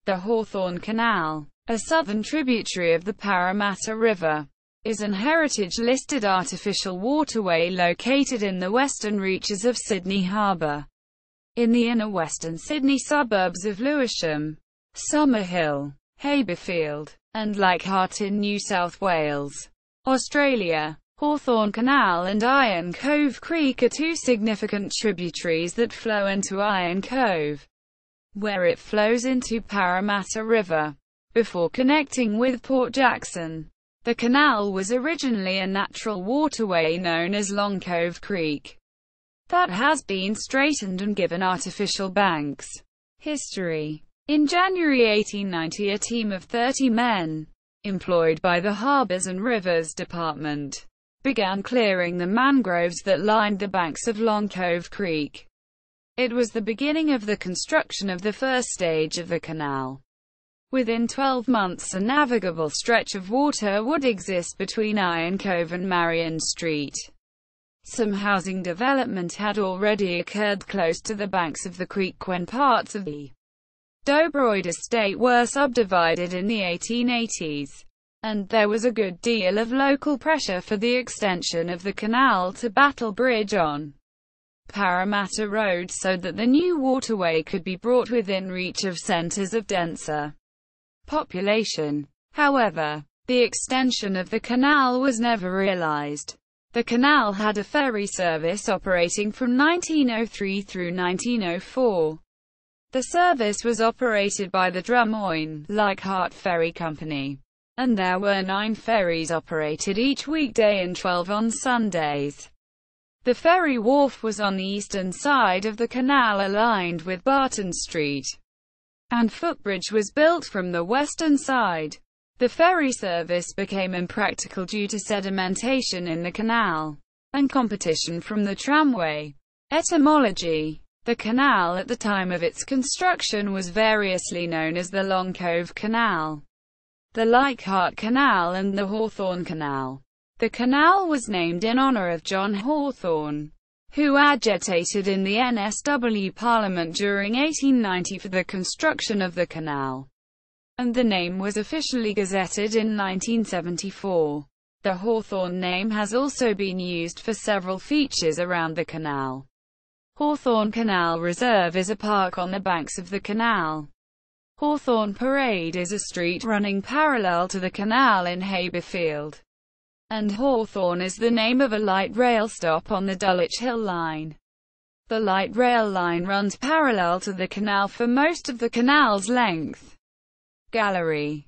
The Hawthorne Canal, a southern tributary of the Parramatta River, is an heritage-listed artificial waterway located in the western reaches of Sydney Harbour, in the inner western Sydney suburbs of Lewisham, Summerhill, Haberfield, and Leichhardt in New South Wales, Australia. Hawthorne Canal and Iron Cove Creek are two significant tributaries that flow into Iron Cove, where it flows into Parramatta River, before connecting with Port Jackson. The canal was originally a natural waterway known as Long Cove Creek, that has been straightened and given artificial banks. History. In January 1890, a team of 30 men, employed by the Harbours and Rivers Department, began clearing the mangroves that lined the banks of Long Cove Creek. It was the beginning of the construction of the first stage of the canal. Within 12 months a navigable stretch of water would exist between Iron Cove and Marion Street. Some housing development had already occurred close to the banks of the creek when parts of the Dobroyd estate were subdivided in the 1880s. And there was a good deal of local pressure for the extension of the canal to Battle Bridge on Parramatta Road so that the new waterway could be brought within reach of centres of denser population. However, the extension of the canal was never realised. The canal had a ferry service operating from 1903 through 1904. The service was operated by the Drummoyne, Leichhardt Ferry Company, and there were 9 ferries operated each weekday and 12 on Sundays. The ferry wharf was on the eastern side of the canal aligned with Barton Street, and footbridge was built from the western side. The ferry service became impractical due to sedimentation in the canal, and competition from the tramway. Etymology. The canal at the time of its construction was variously known as the Long Cove Canal, the Leichhardt Canal and the Hawthorne Canal. The canal was named in honour of John Hawthorne, who agitated in the NSW Parliament during 1890 for the construction of the canal, and the name was officially gazetted in 1974. The Hawthorne name has also been used for several features around the canal. Hawthorne Canal Reserve is a park on the banks of the canal. Hawthorne Parade is a street running parallel to the canal in Haberfield. And Hawthorne is the name of a light rail stop on the Dulwich Hill line. The light rail line runs parallel to the canal for most of the canal's length. Gallery.